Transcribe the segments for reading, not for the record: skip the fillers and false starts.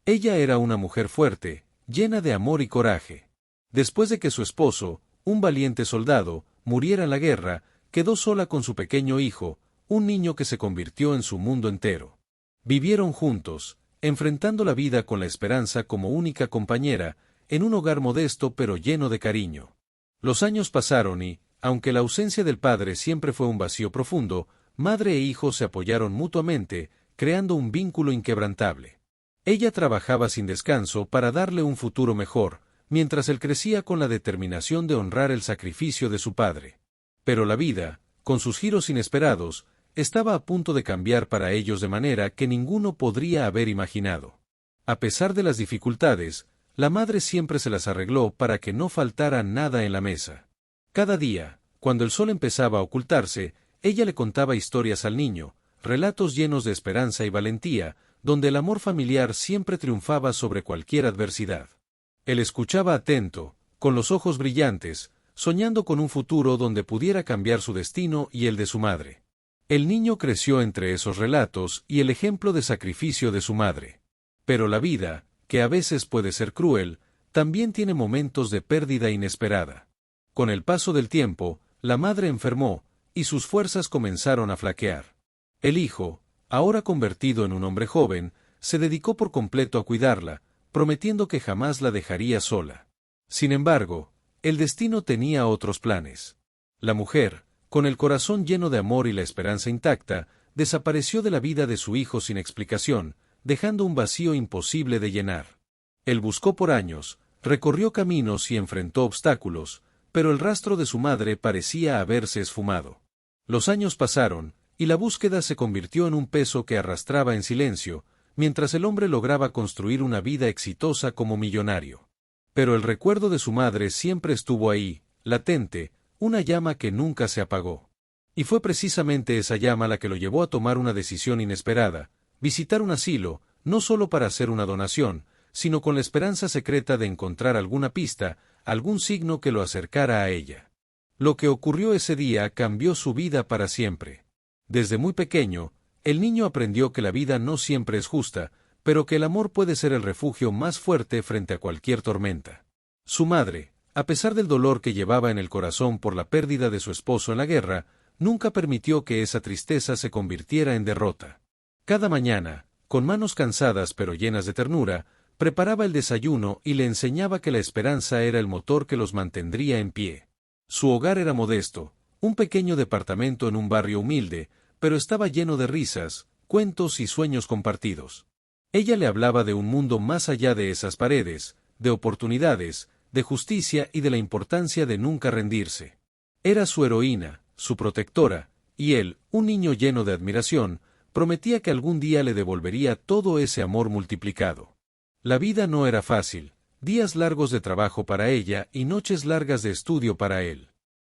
Ella era una mujer fuerte, llena de amor y coraje. Después de que su esposo, un valiente soldado, muriera en la guerra, quedó sola con su pequeño hijo, un niño que se convirtió en su mundo entero. Vivieron juntos, enfrentando la vida con la esperanza como única compañera, en un hogar modesto pero lleno de cariño. Los años pasaron y, aunque la ausencia del padre siempre fue un vacío profundo, madre e hijo se apoyaron mutuamente, creando un vínculo inquebrantable. Ella trabajaba sin descanso para darle un futuro mejor, mientras él crecía con la determinación de honrar el sacrificio de su padre. Pero la vida, con sus giros inesperados, estaba a punto de cambiar para ellos de manera que ninguno podría haber imaginado. A pesar de las dificultades, la madre siempre se las arregló para que no faltara nada en la mesa. Cada día, cuando el sol empezaba a ocultarse, ella le contaba historias al niño, relatos llenos de esperanza y valentía, donde el amor familiar siempre triunfaba sobre cualquier adversidad. Él escuchaba atento, con los ojos brillantes, soñando con un futuro donde pudiera cambiar su destino y el de su madre. El niño creció entre esos relatos y el ejemplo de sacrificio de su madre. Pero la vida, que a veces puede ser cruel, también tiene momentos de pérdida inesperada. Con el paso del tiempo, la madre enfermó, y sus fuerzas comenzaron a flaquear. El hijo, ahora convertido en un hombre joven, se dedicó por completo a cuidarla, prometiendo que jamás la dejaría sola. Sin embargo, el destino tenía otros planes. La mujer, con el corazón lleno de amor y la esperanza intacta, desapareció de la vida de su hijo sin explicación, dejando un vacío imposible de llenar. Él buscó por años, recorrió caminos y enfrentó obstáculos, pero el rastro de su madre parecía haberse esfumado. Los años pasaron, y la búsqueda se convirtió en un peso que arrastraba en silencio, mientras el hombre lograba construir una vida exitosa como millonario. Pero el recuerdo de su madre siempre estuvo ahí, latente, una llama que nunca se apagó. Y fue precisamente esa llama la que lo llevó a tomar una decisión inesperada, visitar un asilo, no solo para hacer una donación, sino con la esperanza secreta de encontrar alguna pista, algún signo que lo acercara a ella. Lo que ocurrió ese día cambió su vida para siempre. Desde muy pequeño, el niño aprendió que la vida no siempre es justa, pero que el amor puede ser el refugio más fuerte frente a cualquier tormenta. Su madre, a pesar del dolor que llevaba en el corazón por la pérdida de su esposo en la guerra, nunca permitió que esa tristeza se convirtiera en derrota. Cada mañana, con manos cansadas pero llenas de ternura, preparaba el desayuno y le enseñaba que la esperanza era el motor que los mantendría en pie. Su hogar era modesto, un pequeño departamento en un barrio humilde, pero estaba lleno de risas, cuentos y sueños compartidos. Ella le hablaba de un mundo más allá de esas paredes, de oportunidades, de justicia y de la importancia de nunca rendirse. Era su heroína, su protectora, y él, un niño lleno de admiración, prometía que algún día le devolvería todo ese amor multiplicado. La vida no era fácil, días largos de trabajo para ella y noches largas de estudio para él.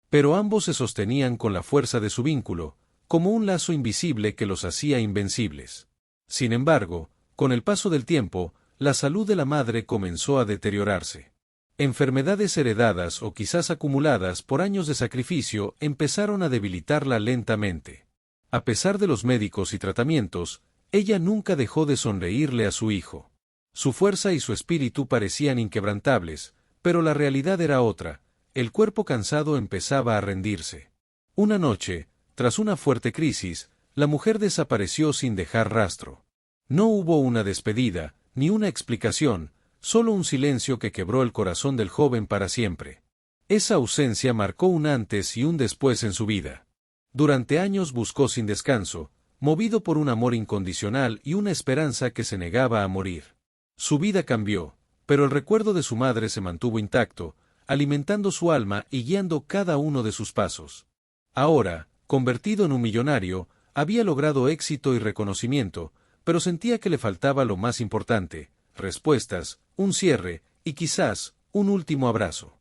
Pero ambos se sostenían con la fuerza de su vínculo, como un lazo invisible que los hacía invencibles. Sin embargo, con el paso del tiempo, la salud de la madre comenzó a deteriorarse. Enfermedades heredadas o quizás acumuladas por años de sacrificio empezaron a debilitarla lentamente. A pesar de los médicos y tratamientos, ella nunca dejó de sonreírle a su hijo. Su fuerza y su espíritu parecían inquebrantables, pero la realidad era otra, el cuerpo cansado empezaba a rendirse. Una noche, tras una fuerte crisis, la mujer desapareció sin dejar rastro. No hubo una despedida, ni una explicación, solo un silencio que quebró el corazón del joven para siempre. Esa ausencia marcó un antes y un después en su vida. Durante años buscó sin descanso, movido por un amor incondicional y una esperanza que se negaba a morir. Su vida cambió, pero el recuerdo de su madre se mantuvo intacto, alimentando su alma y guiando cada uno de sus pasos. Ahora, convertido en un millonario, había logrado éxito y reconocimiento, pero sentía que le faltaba lo más importante: respuestas, un cierre, y quizás, un último abrazo.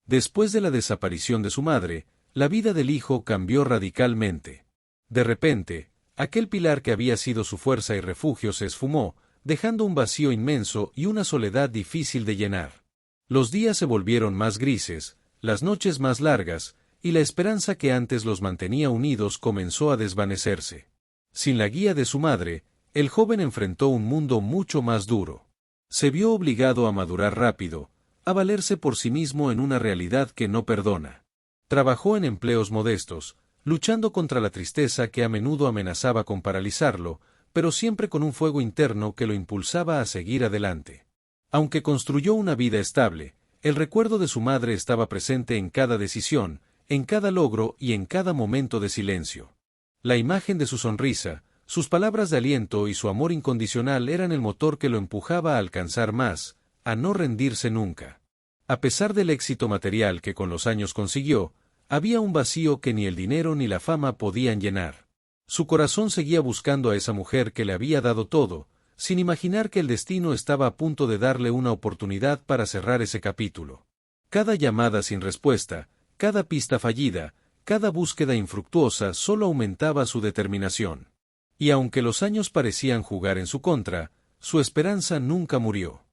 Después de la desaparición de su madre, la vida del hijo cambió radicalmente. De repente, aquel pilar que había sido su fuerza y refugio se esfumó, dejando un vacío inmenso y una soledad difícil de llenar. Los días se volvieron más grises, las noches más largas, y la esperanza que antes los mantenía unidos comenzó a desvanecerse. Sin la guía de su madre, el joven enfrentó un mundo mucho más duro. Se vio obligado a madurar rápido, a valerse por sí mismo en una realidad que no perdona. Trabajó en empleos modestos, luchando contra la tristeza que a menudo amenazaba con paralizarlo, pero siempre con un fuego interno que lo impulsaba a seguir adelante. Aunque construyó una vida estable, el recuerdo de su madre estaba presente en cada decisión, en cada logro y en cada momento de silencio. La imagen de su sonrisa, sus palabras de aliento y su amor incondicional eran el motor que lo empujaba a alcanzar más, a no rendirse nunca. A pesar del éxito material que con los años consiguió, había un vacío que ni el dinero ni la fama podían llenar. Su corazón seguía buscando a esa mujer que le había dado todo, sin imaginar que el destino estaba a punto de darle una oportunidad para cerrar ese capítulo. Cada llamada sin respuesta, cada pista fallida, cada búsqueda infructuosa solo aumentaba su determinación. Y aunque los años parecían jugar en su contra, su esperanza nunca murió.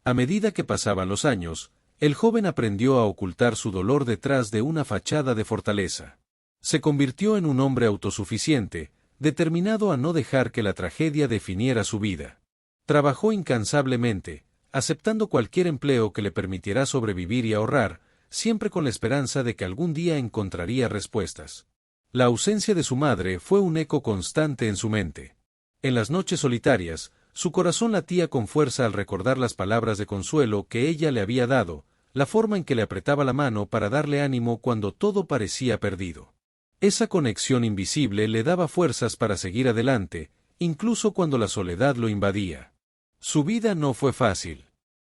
A medida que pasaban los años, el joven aprendió a ocultar su dolor detrás de una fachada de fortaleza. Se convirtió en un hombre autosuficiente, determinado a no dejar que la tragedia definiera su vida. Trabajó incansablemente, aceptando cualquier empleo que le permitiera sobrevivir y ahorrar, siempre con la esperanza de que algún día encontraría respuestas. La ausencia de su madre fue un eco constante en su mente. En las noches solitarias, su corazón latía con fuerza al recordar las palabras de consuelo que ella le había dado, la forma en que le apretaba la mano para darle ánimo cuando todo parecía perdido. Esa conexión invisible le daba fuerzas para seguir adelante, incluso cuando la soledad lo invadía. Su vida no fue fácil.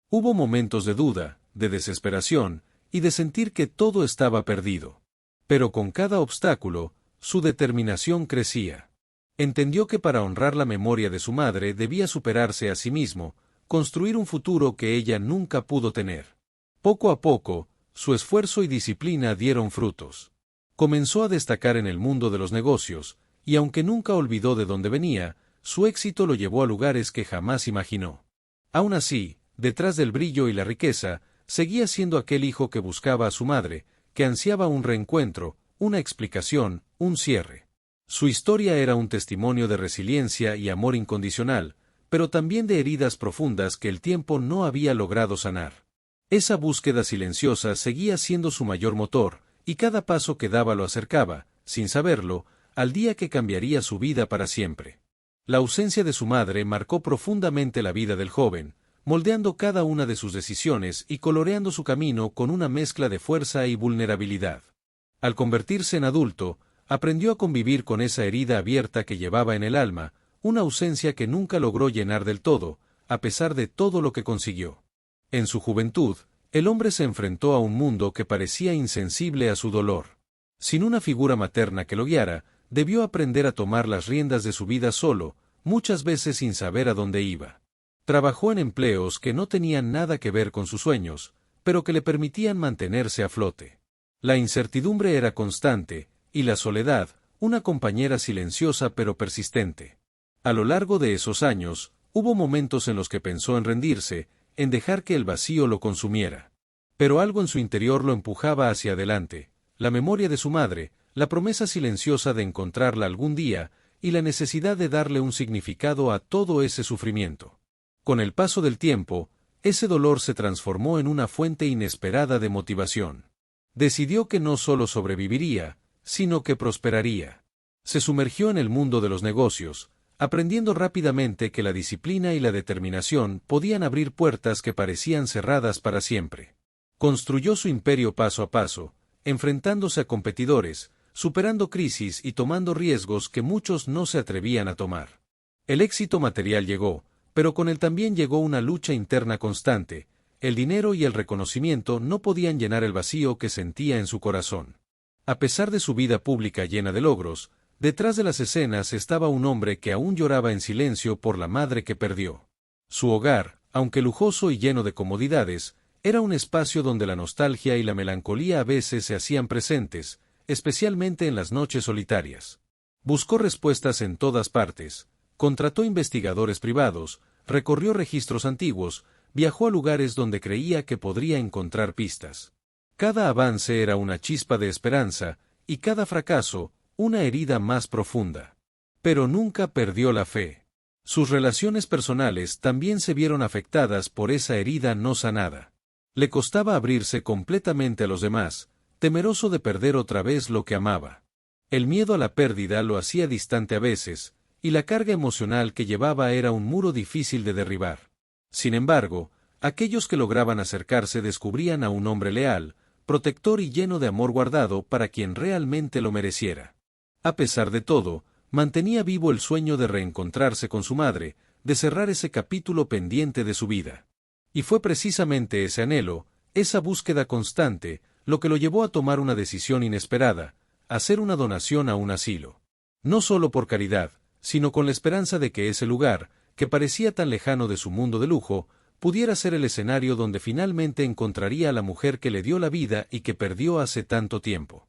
Hubo momentos de duda, de desesperación, y de sentir que todo estaba perdido. Pero con cada obstáculo, su determinación crecía. Entendió que para honrar la memoria de su madre debía superarse a sí mismo, construir un futuro que ella nunca pudo tener. Poco a poco, su esfuerzo y disciplina dieron frutos. Comenzó a destacar en el mundo de los negocios, y aunque nunca olvidó de dónde venía, su éxito lo llevó a lugares que jamás imaginó. Aún así, detrás del brillo y la riqueza, seguía siendo aquel hijo que buscaba a su madre, que ansiaba un reencuentro, una explicación, un cierre. Su historia era un testimonio de resiliencia y amor incondicional, pero también de heridas profundas que el tiempo no había logrado sanar. Esa búsqueda silenciosa seguía siendo su mayor motor, y cada paso que daba lo acercaba, sin saberlo, al día que cambiaría su vida para siempre. La ausencia de su madre marcó profundamente la vida del joven, moldeando cada una de sus decisiones y coloreando su camino con una mezcla de fuerza y vulnerabilidad. Al convertirse en adulto, aprendió a convivir con esa herida abierta que llevaba en el alma, una ausencia que nunca logró llenar del todo, a pesar de todo lo que consiguió. En su juventud, el hombre se enfrentó a un mundo que parecía insensible a su dolor. Sin una figura materna que lo guiara, debió aprender a tomar las riendas de su vida solo, muchas veces sin saber a dónde iba. Trabajó en empleos que no tenían nada que ver con sus sueños, pero que le permitían mantenerse a flote. La incertidumbre era constante, y la soledad, una compañera silenciosa pero persistente. A lo largo de esos años, hubo momentos en los que pensó en rendirse, en dejar que el vacío lo consumiera. Pero algo en su interior lo empujaba hacia adelante, la memoria de su madre, la promesa silenciosa de encontrarla algún día, y la necesidad de darle un significado a todo ese sufrimiento. Con el paso del tiempo, ese dolor se transformó en una fuente inesperada de motivación. Decidió que no solo sobreviviría, sino que prosperaría. Se sumergió en el mundo de los negocios, aprendiendo rápidamente que la disciplina y la determinación podían abrir puertas que parecían cerradas para siempre. Construyó su imperio paso a paso, enfrentándose a competidores, superando crisis y tomando riesgos que muchos no se atrevían a tomar. El éxito material llegó, pero con él también llegó una lucha interna constante. El dinero y el reconocimiento no podían llenar el vacío que sentía en su corazón. A pesar de su vida pública llena de logros, detrás de las escenas estaba un hombre que aún lloraba en silencio por la madre que perdió. Su hogar, aunque lujoso y lleno de comodidades, era un espacio donde la nostalgia y la melancolía a veces se hacían presentes, especialmente en las noches solitarias. Buscó respuestas en todas partes, contrató investigadores privados, recorrió registros antiguos, viajó a lugares donde creía que podría encontrar pistas. Cada avance era una chispa de esperanza, y cada fracaso, una herida más profunda. Pero nunca perdió la fe. Sus relaciones personales también se vieron afectadas por esa herida no sanada. Le costaba abrirse completamente a los demás, temeroso de perder otra vez lo que amaba. El miedo a la pérdida lo hacía distante a veces, y la carga emocional que llevaba era un muro difícil de derribar. Sin embargo, aquellos que lograban acercarse descubrían a un hombre leal, protector y lleno de amor guardado para quien realmente lo mereciera. A pesar de todo, mantenía vivo el sueño de reencontrarse con su madre, de cerrar ese capítulo pendiente de su vida. Y fue precisamente ese anhelo, esa búsqueda constante, lo que lo llevó a tomar una decisión inesperada, hacer una donación a un asilo. No solo por caridad, sino con la esperanza de que ese lugar, que parecía tan lejano de su mundo de lujo, pudiera ser el escenario donde finalmente encontraría a la mujer que le dio la vida y que perdió hace tanto tiempo.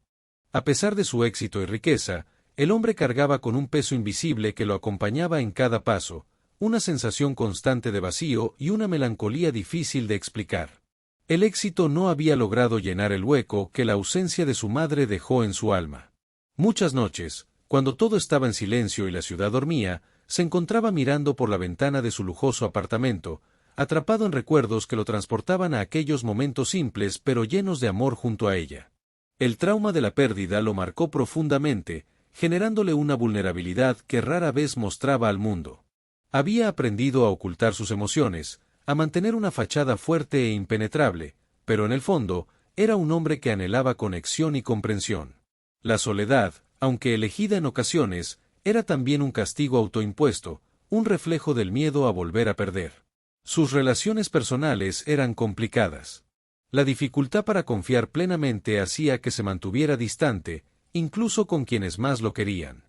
A pesar de su éxito y riqueza, el hombre cargaba con un peso invisible que lo acompañaba en cada paso, una sensación constante de vacío y una melancolía difícil de explicar. El éxito no había logrado llenar el hueco que la ausencia de su madre dejó en su alma. Muchas noches, cuando todo estaba en silencio y la ciudad dormía, se encontraba mirando por la ventana de su lujoso apartamento, atrapado en recuerdos que lo transportaban a aquellos momentos simples pero llenos de amor junto a ella. El trauma de la pérdida lo marcó profundamente, generándole una vulnerabilidad que rara vez mostraba al mundo. Había aprendido a ocultar sus emociones, a mantener una fachada fuerte e impenetrable, pero en el fondo, era un hombre que anhelaba conexión y comprensión. La soledad, aunque elegida en ocasiones, era también un castigo autoimpuesto, un reflejo del miedo a volver a perder. Sus relaciones personales eran complicadas. La dificultad para confiar plenamente hacía que se mantuviera distante, incluso con quienes más lo querían.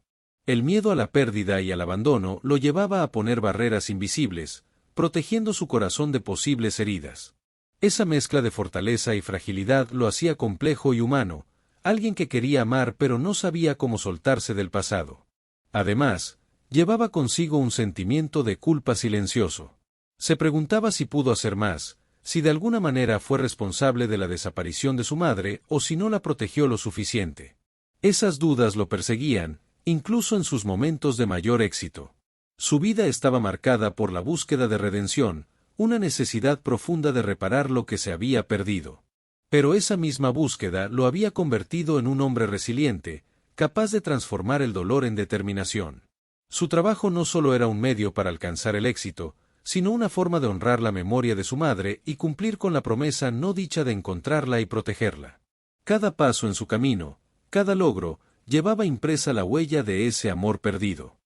El miedo a la pérdida y al abandono lo llevaba a poner barreras invisibles, protegiendo su corazón de posibles heridas. Esa mezcla de fortaleza y fragilidad lo hacía complejo y humano, alguien que quería amar pero no sabía cómo soltarse del pasado. Además, llevaba consigo un sentimiento de culpa silencioso. Se preguntaba si pudo hacer más, si de alguna manera fue responsable de la desaparición de su madre o si no la protegió lo suficiente. Esas dudas lo perseguían, incluso en sus momentos de mayor éxito. Su vida estaba marcada por la búsqueda de redención, una necesidad profunda de reparar lo que se había perdido. Pero esa misma búsqueda lo había convertido en un hombre resiliente, capaz de transformar el dolor en determinación. Su trabajo no solo era un medio para alcanzar el éxito, sino una forma de honrar la memoria de su madre y cumplir con la promesa no dicha de encontrarla y protegerla. Cada paso en su camino, cada logro, llevaba impresa la huella de ese amor perdido.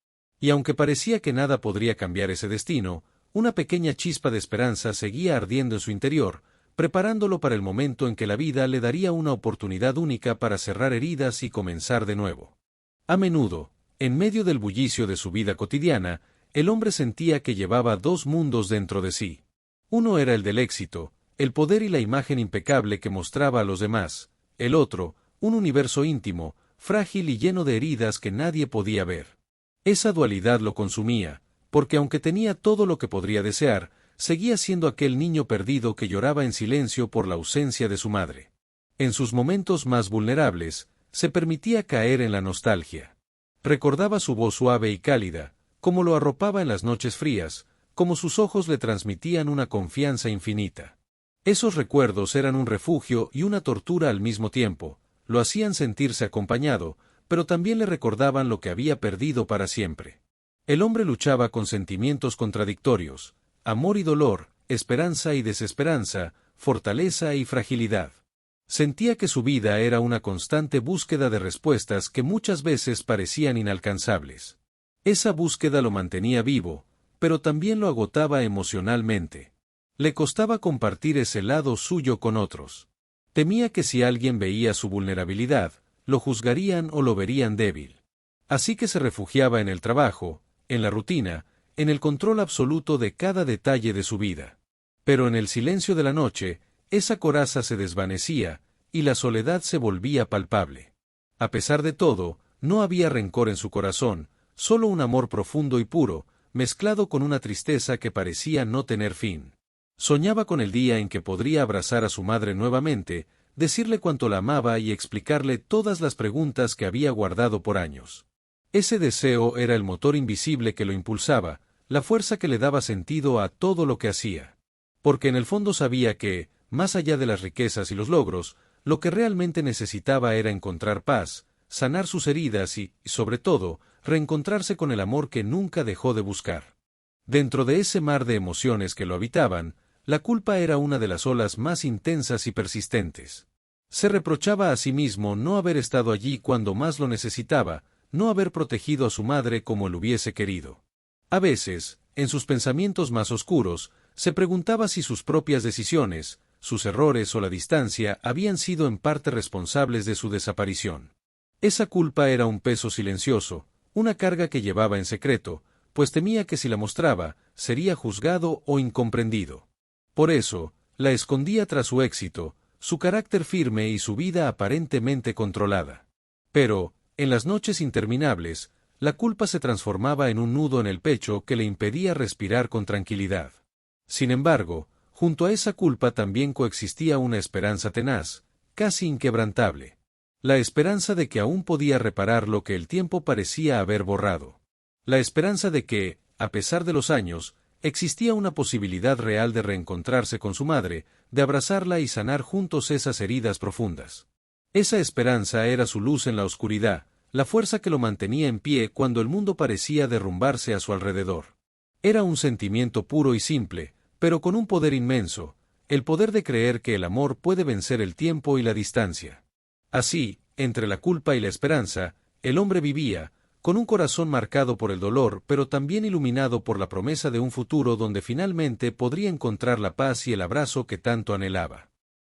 Y aunque parecía que nada podría cambiar ese destino, una pequeña chispa de esperanza seguía ardiendo en su interior, preparándolo para el momento en que la vida le daría una oportunidad única para cerrar heridas y comenzar de nuevo. A menudo, en medio del bullicio de su vida cotidiana, el hombre sentía que llevaba dos mundos dentro de sí. Uno era el del éxito, el poder y la imagen impecable que mostraba a los demás; el otro, un universo íntimo, frágil y lleno de heridas que nadie podía ver. Esa dualidad lo consumía, porque aunque tenía todo lo que podría desear, seguía siendo aquel niño perdido que lloraba en silencio por la ausencia de su madre. En sus momentos más vulnerables, se permitía caer en la nostalgia. Recordaba su voz suave y cálida, cómo lo arropaba en las noches frías, cómo sus ojos le transmitían una confianza infinita. Esos recuerdos eran un refugio y una tortura al mismo tiempo, lo hacían sentirse acompañado, pero también le recordaban lo que había perdido para siempre. El hombre luchaba con sentimientos contradictorios, amor y dolor, esperanza y desesperanza, fortaleza y fragilidad. Sentía que su vida era una constante búsqueda de respuestas que muchas veces parecían inalcanzables. Esa búsqueda lo mantenía vivo, pero también lo agotaba emocionalmente. Le costaba compartir ese lado suyo con otros. Temía que si alguien veía su vulnerabilidad, lo juzgarían o lo verían débil. Así que se refugiaba en el trabajo, en la rutina, en el control absoluto de cada detalle de su vida. Pero en el silencio de la noche, esa coraza se desvanecía, y la soledad se volvía palpable. A pesar de todo, no había rencor en su corazón, solo un amor profundo y puro, mezclado con una tristeza que parecía no tener fin. Soñaba con el día en que podría abrazar a su madre nuevamente, decirle cuánto la amaba y explicarle todas las preguntas que había guardado por años. Ese deseo era el motor invisible que lo impulsaba, la fuerza que le daba sentido a todo lo que hacía. Porque en el fondo sabía que, más allá de las riquezas y los logros, lo que realmente necesitaba era encontrar paz, sanar sus heridas y, sobre todo, reencontrarse con el amor que nunca dejó de buscar. Dentro de ese mar de emociones que lo habitaban, la culpa era una de las olas más intensas y persistentes. Se reprochaba a sí mismo no haber estado allí cuando más lo necesitaba, no haber protegido a su madre como él hubiese querido. A veces, en sus pensamientos más oscuros, se preguntaba si sus propias decisiones, sus errores o la distancia habían sido en parte responsables de su desaparición. Esa culpa era un peso silencioso, una carga que llevaba en secreto, pues temía que si la mostraba, sería juzgado o incomprendido. Por eso, la escondía tras su éxito, su carácter firme y su vida aparentemente controlada. Pero, en las noches interminables, la culpa se transformaba en un nudo en el pecho que le impedía respirar con tranquilidad. Sin embargo, junto a esa culpa también coexistía una esperanza tenaz, casi inquebrantable. La esperanza de que aún podía reparar lo que el tiempo parecía haber borrado. La esperanza de que, a pesar de los años, existía una posibilidad real de reencontrarse con su madre, de abrazarla y sanar juntos esas heridas profundas. Esa esperanza era su luz en la oscuridad, la fuerza que lo mantenía en pie cuando el mundo parecía derrumbarse a su alrededor. Era un sentimiento puro y simple, pero con un poder inmenso, el poder de creer que el amor puede vencer el tiempo y la distancia. Así, entre la culpa y la esperanza, el hombre vivía, con un corazón marcado por el dolor pero también iluminado por la promesa de un futuro donde finalmente podría encontrar la paz y el abrazo que tanto anhelaba.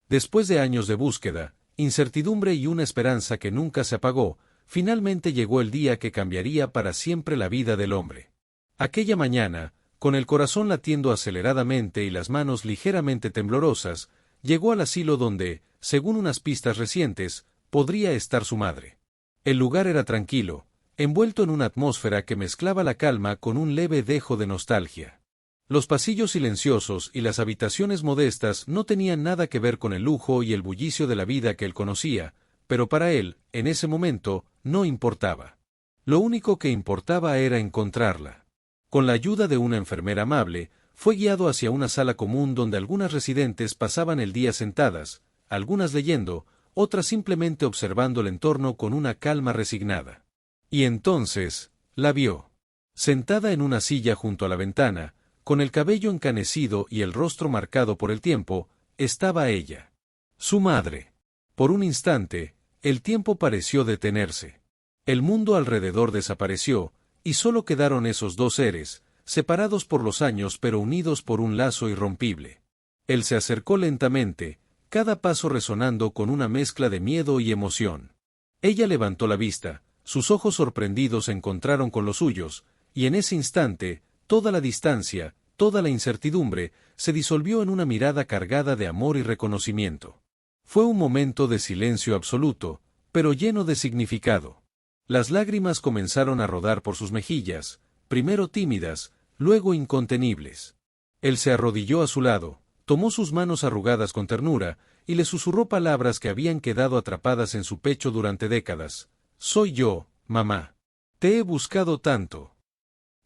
Después de años de búsqueda, incertidumbre y una esperanza que nunca se apagó, finalmente llegó el día que cambiaría para siempre la vida del hombre. Aquella mañana, con el corazón latiendo aceleradamente y las manos ligeramente temblorosas, llegó al asilo donde, según unas pistas recientes, podría estar su madre. El lugar era tranquilo, envuelto en una atmósfera que mezclaba la calma con un leve dejo de nostalgia. Los pasillos silenciosos y las habitaciones modestas no tenían nada que ver con el lujo y el bullicio de la vida que él conocía, pero para él, en ese momento, no importaba. Lo único que importaba era encontrarla. Con la ayuda de una enfermera amable, fue guiado hacia una sala común donde algunas residentes pasaban el día sentadas, algunas leyendo, otras simplemente observando el entorno con una calma resignada. Y entonces, la vio. Sentada en una silla junto a la ventana, con el cabello encanecido y el rostro marcado por el tiempo, estaba ella. Su madre. Por un instante, el tiempo pareció detenerse. El mundo alrededor desapareció, y solo quedaron esos dos seres, separados por los años pero unidos por un lazo irrompible. Él se acercó lentamente, cada paso resonando con una mezcla de miedo y emoción. Ella levantó la vista, sus ojos sorprendidos se encontraron con los suyos, y en ese instante, toda la distancia, toda la incertidumbre, se disolvió en una mirada cargada de amor y reconocimiento. Fue un momento de silencio absoluto, pero lleno de significado. Las lágrimas comenzaron a rodar por sus mejillas, primero tímidas, luego incontenibles. Él se arrodilló a su lado, tomó sus manos arrugadas con ternura, y le susurró palabras que habían quedado atrapadas en su pecho durante décadas. «Soy yo, mamá. Te he buscado tanto».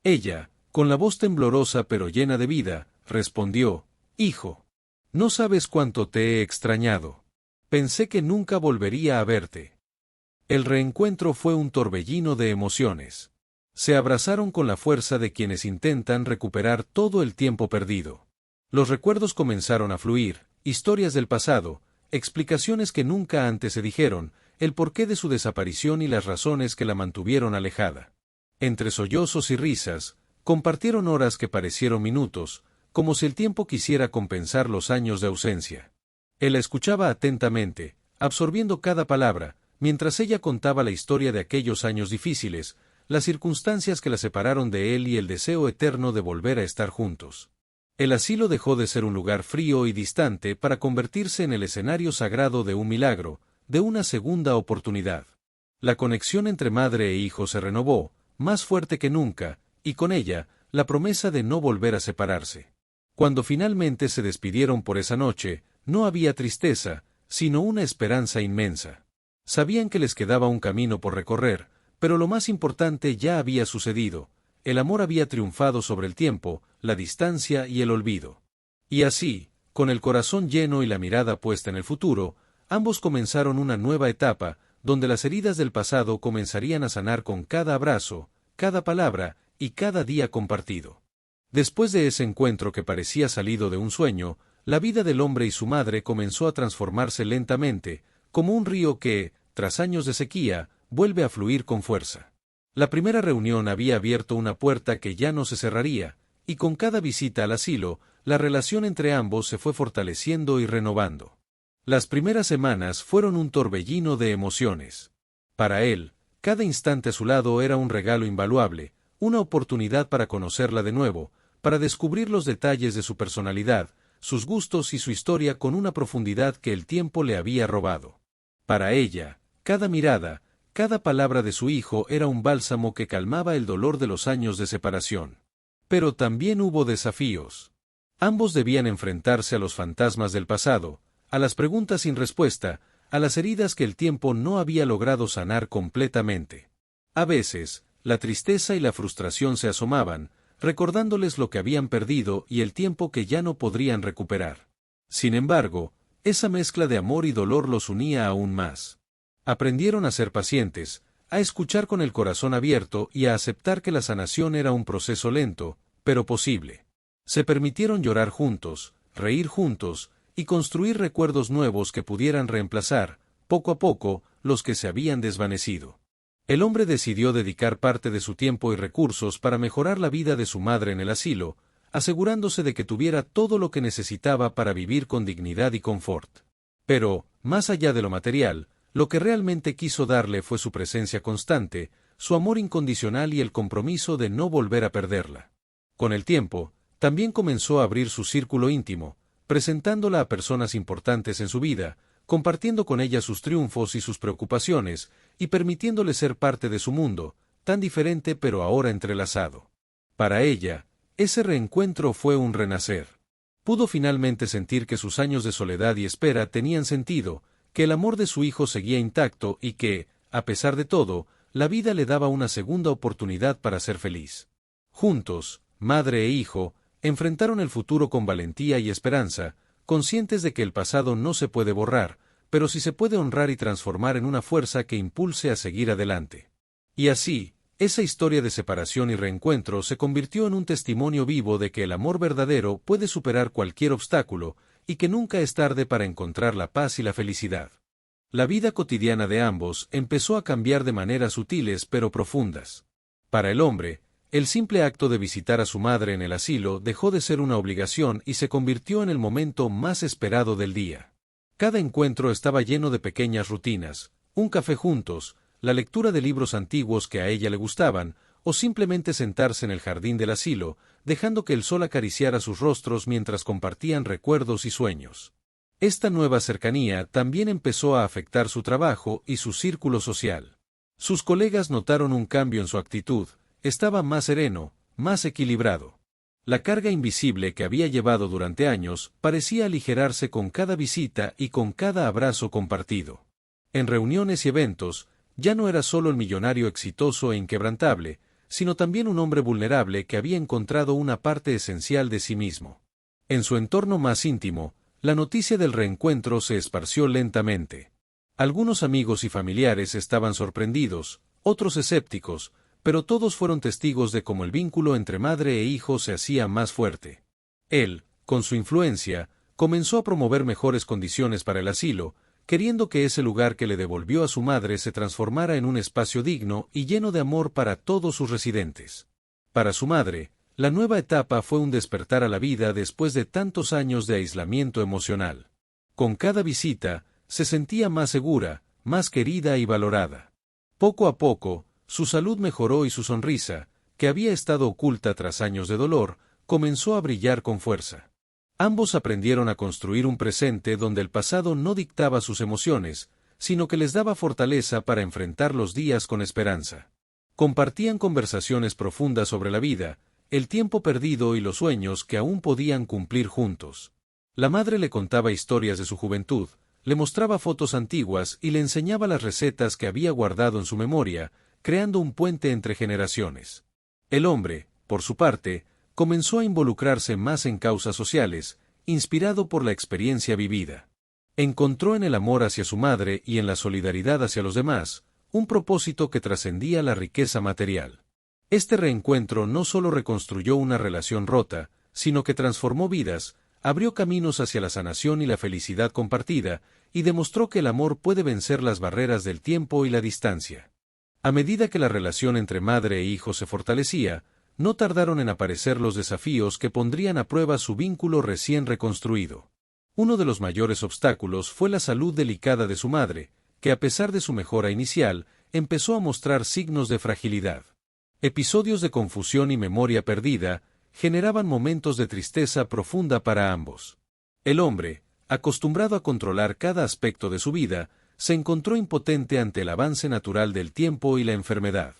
Ella, con la voz temblorosa pero llena de vida, respondió: «Hijo. No sabes cuánto te he extrañado. Pensé que nunca volvería a verte». El reencuentro fue un torbellino de emociones. Se abrazaron con la fuerza de quienes intentan recuperar todo el tiempo perdido. Los recuerdos comenzaron a fluir, historias del pasado, explicaciones que nunca antes se dijeron, el porqué de su desaparición y las razones que la mantuvieron alejada. Entre sollozos y risas, compartieron horas que parecieron minutos, como si el tiempo quisiera compensar los años de ausencia. Él la escuchaba atentamente, absorbiendo cada palabra, mientras ella contaba la historia de aquellos años difíciles, las circunstancias que la separaron de él y el deseo eterno de volver a estar juntos. El asilo dejó de ser un lugar frío y distante para convertirse en el escenario sagrado de un milagro, de una segunda oportunidad. La conexión entre madre e hijo se renovó, más fuerte que nunca, y con ella, la promesa de no volver a separarse. Cuando finalmente se despidieron por esa noche, no había tristeza, sino una esperanza inmensa. Sabían que les quedaba un camino por recorrer, pero lo más importante ya había sucedido. el amor había triunfado sobre el tiempo, la distancia y el olvido. Y así, con el corazón lleno y la mirada puesta en el futuro, ambos comenzaron una nueva etapa, donde las heridas del pasado comenzarían a sanar con cada abrazo, cada palabra y cada día compartido. Después de ese encuentro que parecía salido de un sueño, la vida del hombre y su madre comenzó a transformarse lentamente, como un río que, tras años de sequía, vuelve a fluir con fuerza. La primera reunión había abierto una puerta que ya no se cerraría, y con cada visita al asilo, la relación entre ambos se fue fortaleciendo y renovando. Las primeras semanas fueron un torbellino de emociones. Para él, cada instante a su lado era un regalo invaluable, una oportunidad para conocerla de nuevo, para descubrir los detalles de su personalidad, sus gustos y su historia con una profundidad que el tiempo le había robado. Para ella, cada mirada, cada palabra de su hijo era un bálsamo que calmaba el dolor de los años de separación. Pero también hubo desafíos. Ambos debían enfrentarse a los fantasmas del pasado, a las preguntas sin respuesta, a las heridas que el tiempo no había logrado sanar completamente. A veces, la tristeza y la frustración se asomaban, recordándoles lo que habían perdido y el tiempo que ya no podrían recuperar. Sin embargo, esa mezcla de amor y dolor los unía aún más. Aprendieron a ser pacientes, a escuchar con el corazón abierto y a aceptar que la sanación era un proceso lento, pero posible. Se permitieron llorar juntos, reír juntos, y construir recuerdos nuevos que pudieran reemplazar, poco a poco, los que se habían desvanecido. El hombre decidió dedicar parte de su tiempo y recursos para mejorar la vida de su madre en el asilo, asegurándose de que tuviera todo lo que necesitaba para vivir con dignidad y confort. Pero, más allá de lo material, lo que realmente quiso darle fue su presencia constante, su amor incondicional y el compromiso de no volver a perderla. Con el tiempo, también comenzó a abrir su círculo íntimo, presentándola a personas importantes en su vida, compartiendo con ella sus triunfos y sus preocupaciones, y permitiéndole ser parte de su mundo, tan diferente pero ahora entrelazado. Para ella, ese reencuentro fue un renacer. Pudo finalmente sentir que sus años de soledad y espera tenían sentido, que el amor de su hijo seguía intacto y que, a pesar de todo, la vida le daba una segunda oportunidad para ser feliz. Juntos, madre e hijo, enfrentaron el futuro con valentía y esperanza, conscientes de que el pasado no se puede borrar, pero sí se puede honrar y transformar en una fuerza que impulse a seguir adelante. Y así, esa historia de separación y reencuentro se convirtió en un testimonio vivo de que el amor verdadero puede superar cualquier obstáculo, y que nunca es tarde para encontrar la paz y la felicidad. La vida cotidiana de ambos empezó a cambiar de maneras sutiles pero profundas. Para el hombre, el simple acto de visitar a su madre en el asilo dejó de ser una obligación y se convirtió en el momento más esperado del día. Cada encuentro estaba lleno de pequeñas rutinas, un café juntos, la lectura de libros antiguos que a ella le gustaban, o simplemente sentarse en el jardín del asilo, dejando que el sol acariciara sus rostros mientras compartían recuerdos y sueños. Esta nueva cercanía también empezó a afectar su trabajo y su círculo social. Sus colegas notaron un cambio en su actitud. Estaba más sereno, más equilibrado. La carga invisible que había llevado durante años parecía aligerarse con cada visita y con cada abrazo compartido. En reuniones y eventos, ya no era solo el millonario exitoso e inquebrantable, sino también un hombre vulnerable que había encontrado una parte esencial de sí mismo. En su entorno más íntimo, la noticia del reencuentro se esparció lentamente. Algunos amigos y familiares estaban sorprendidos, otros escépticos, pero todos fueron testigos de cómo el vínculo entre madre e hijo se hacía más fuerte. Él, con su influencia, comenzó a promover mejores condiciones para el asilo, queriendo que ese lugar que le devolvió a su madre se transformara en un espacio digno y lleno de amor para todos sus residentes. Para su madre, la nueva etapa fue un despertar a la vida después de tantos años de aislamiento emocional. Con cada visita, se sentía más segura, más querida y valorada. Poco a poco, su salud mejoró y su sonrisa, que había estado oculta tras años de dolor, comenzó a brillar con fuerza. Ambos aprendieron a construir un presente donde el pasado no dictaba sus emociones, sino que les daba fortaleza para enfrentar los días con esperanza. Compartían conversaciones profundas sobre la vida, el tiempo perdido y los sueños que aún podían cumplir juntos. La madre le contaba historias de su juventud, le mostraba fotos antiguas y le enseñaba las recetas que había guardado en su memoria, creando un puente entre generaciones. El hombre, por su parte, comenzó a involucrarse más en causas sociales, inspirado por la experiencia vivida. Encontró en el amor hacia su madre y en la solidaridad hacia los demás, un propósito que trascendía la riqueza material. Este reencuentro no solo reconstruyó una relación rota, sino que transformó vidas, abrió caminos hacia la sanación y la felicidad compartida, y demostró que el amor puede vencer las barreras del tiempo y la distancia. A medida que la relación entre madre e hijo se fortalecía, no tardaron en aparecer los desafíos que pondrían a prueba su vínculo recién reconstruido. Uno de los mayores obstáculos fue la salud delicada de su madre, que a pesar de su mejora inicial, empezó a mostrar signos de fragilidad. Episodios de confusión y memoria perdida generaban momentos de tristeza profunda para ambos. El hombre, acostumbrado a controlar cada aspecto de su vida, se encontró impotente ante el avance natural del tiempo y la enfermedad.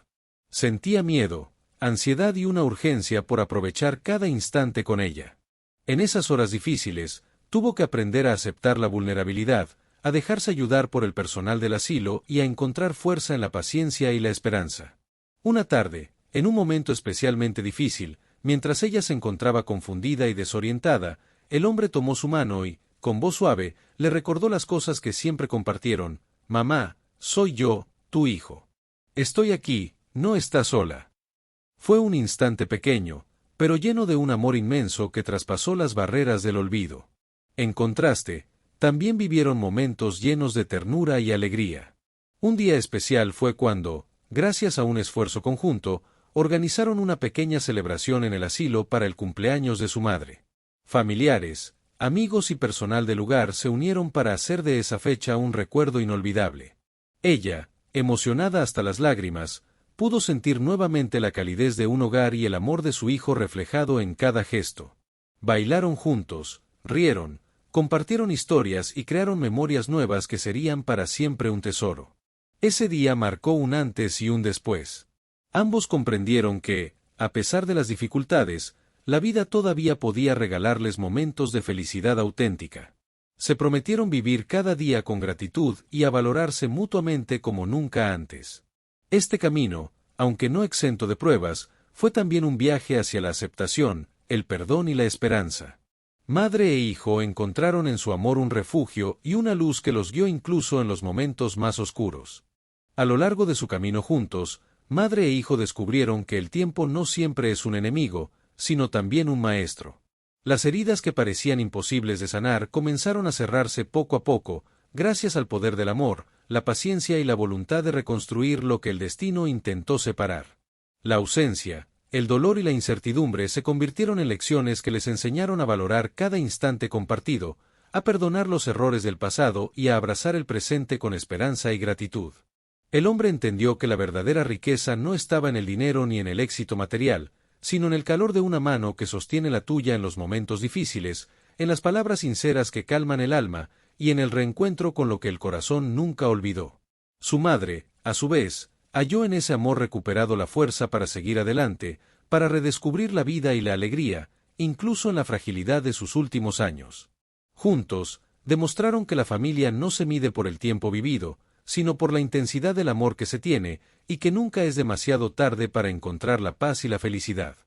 Sentía miedo, ansiedad y una urgencia por aprovechar cada instante con ella. En esas horas difíciles, tuvo que aprender a aceptar la vulnerabilidad, a dejarse ayudar por el personal del asilo y a encontrar fuerza en la paciencia y la esperanza. Una tarde, en un momento especialmente difícil, mientras ella se encontraba confundida y desorientada, el hombre tomó su mano y, con voz suave, le recordó las cosas que siempre compartieron: «Mamá, soy yo, tu hijo. Estoy aquí, no estás sola». Fue un instante pequeño, pero lleno de un amor inmenso que traspasó las barreras del olvido. En contraste, también vivieron momentos llenos de ternura y alegría. Un día especial fue cuando, gracias a un esfuerzo conjunto, organizaron una pequeña celebración en el asilo para el cumpleaños de su madre. Familiares, amigos y personal del lugar se unieron para hacer de esa fecha un recuerdo inolvidable. Ella, emocionada hasta las lágrimas, pudo sentir nuevamente la calidez de un hogar y el amor de su hijo reflejado en cada gesto. Bailaron juntos, rieron, compartieron historias y crearon memorias nuevas que serían para siempre un tesoro. Ese día marcó un antes y un después. Ambos comprendieron que, a pesar de las dificultades, la vida todavía podía regalarles momentos de felicidad auténtica. Se prometieron vivir cada día con gratitud y a valorarse mutuamente como nunca antes. Este camino, aunque no exento de pruebas, fue también un viaje hacia la aceptación, el perdón y la esperanza. Madre e hijo encontraron en su amor un refugio y una luz que los guió incluso en los momentos más oscuros. A lo largo de su camino juntos, madre e hijo descubrieron que el tiempo no siempre es un enemigo, sino también un maestro. Las heridas que parecían imposibles de sanar comenzaron a cerrarse poco a poco, gracias al poder del amor, la paciencia y la voluntad de reconstruir lo que el destino intentó separar. La ausencia, el dolor y la incertidumbre se convirtieron en lecciones que les enseñaron a valorar cada instante compartido, a perdonar los errores del pasado y a abrazar el presente con esperanza y gratitud. El hombre entendió que la verdadera riqueza no estaba en el dinero ni en el éxito material, sino en el calor de una mano que sostiene la tuya en los momentos difíciles, en las palabras sinceras que calman el alma, y en el reencuentro con lo que el corazón nunca olvidó. Su madre, a su vez, halló en ese amor recuperado la fuerza para seguir adelante, para redescubrir la vida y la alegría, incluso en la fragilidad de sus últimos años. Juntos, demostraron que la familia no se mide por el tiempo vivido, sino por la intensidad del amor que se tiene, y que nunca es demasiado tarde para encontrar la paz y la felicidad.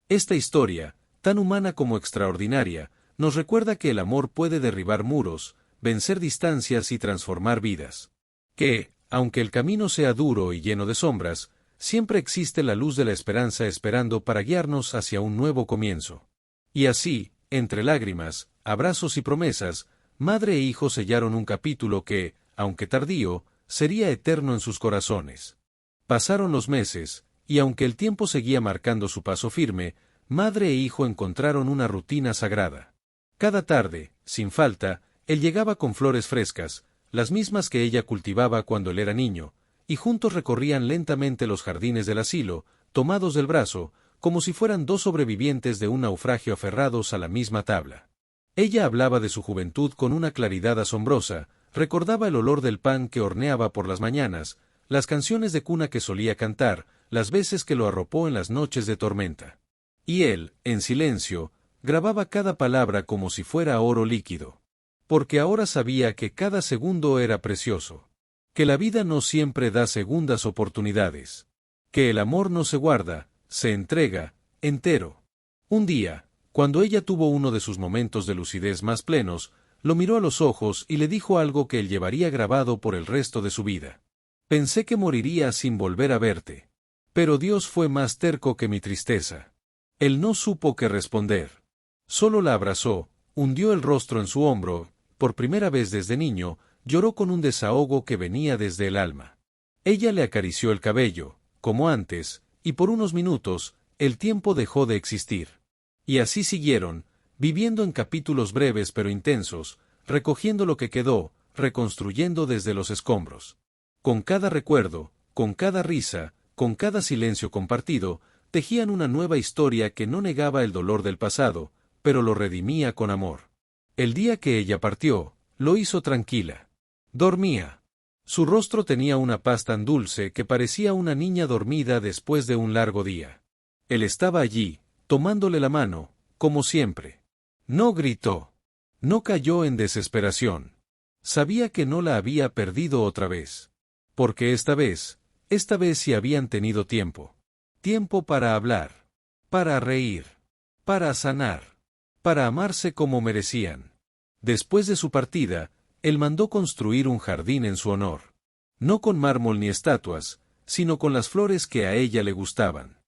Esta historia, tan humana como extraordinaria, nos recuerda que el amor puede derribar muros, vencer distancias y transformar vidas. Que, aunque el camino sea duro y lleno de sombras, siempre existe la luz de la esperanza esperando para guiarnos hacia un nuevo comienzo. Y así, entre lágrimas, abrazos y promesas, madre e hijo sellaron un capítulo que, aunque tardío, sería eterno en sus corazones. Pasaron los meses, y aunque el tiempo seguía marcando su paso firme, madre e hijo encontraron una rutina sagrada. Cada tarde, sin falta, él llegaba con flores frescas, las mismas que ella cultivaba cuando él era niño, y juntos recorrían lentamente los jardines del asilo, tomados del brazo, como si fueran dos sobrevivientes de un naufragio aferrados a la misma tabla. Ella hablaba de su juventud con una claridad asombrosa, recordaba el olor del pan que horneaba por las mañanas, las canciones de cuna que solía cantar, las veces que lo arropó en las noches de tormenta. Y él, en silencio, grababa cada palabra como si fuera oro líquido. Porque ahora sabía que cada segundo era precioso. Que la vida no siempre da segundas oportunidades. Que el amor no se guarda, se entrega, entero. Un día, cuando ella tuvo uno de sus momentos de lucidez más plenos, lo miró a los ojos y le dijo algo que él llevaría grabado por el resto de su vida. Pensé que moriría sin volver a verte. Pero Dios fue más terco que mi tristeza. Él no supo qué responder. Solo la abrazó, hundió el rostro en su hombro, por primera vez desde niño, lloró con un desahogo que venía desde el alma. Ella le acarició el cabello, como antes, y por unos minutos, el tiempo dejó de existir. Y así siguieron, viviendo en capítulos breves pero intensos, recogiendo lo que quedó, reconstruyendo desde los escombros. Con cada recuerdo, con cada risa, con cada silencio compartido, tejían una nueva historia que no negaba el dolor del pasado, pero lo redimía con amor. El día que ella partió, lo hizo tranquila. Dormía. Su rostro tenía una paz tan dulce que parecía una niña dormida después de un largo día. Él estaba allí, tomándole la mano, como siempre. No gritó. No cayó en desesperación. Sabía que no la había perdido otra vez. Porque esta vez sí habían tenido tiempo. Tiempo para hablar. Para reír. Para sanar. Para amarse como merecían. Después de su partida, él mandó construir un jardín en su honor. No con mármol ni estatuas, sino con las flores que a ella le gustaban.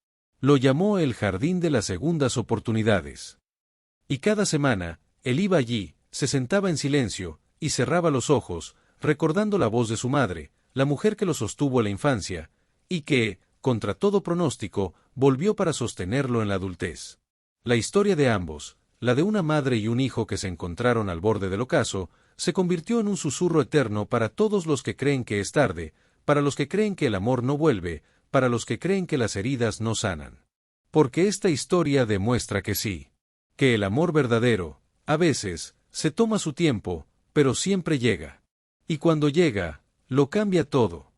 Lo llamó el Jardín de las Segundas Oportunidades. Y cada semana, él iba allí, se sentaba en silencio, y cerraba los ojos, recordando la voz de su madre, la mujer que lo sostuvo en la infancia, y que, contra todo pronóstico, volvió para sostenerlo en la adultez. La historia de ambos, la de una madre y un hijo que se encontraron al borde del ocaso, se convirtió en un susurro eterno para todos los que creen que es tarde, para los que creen que el amor no vuelve, para los que creen que las heridas no sanan. Porque esta historia demuestra que sí. Que el amor verdadero, a veces, se toma su tiempo, pero siempre llega. Y cuando llega, lo cambia todo.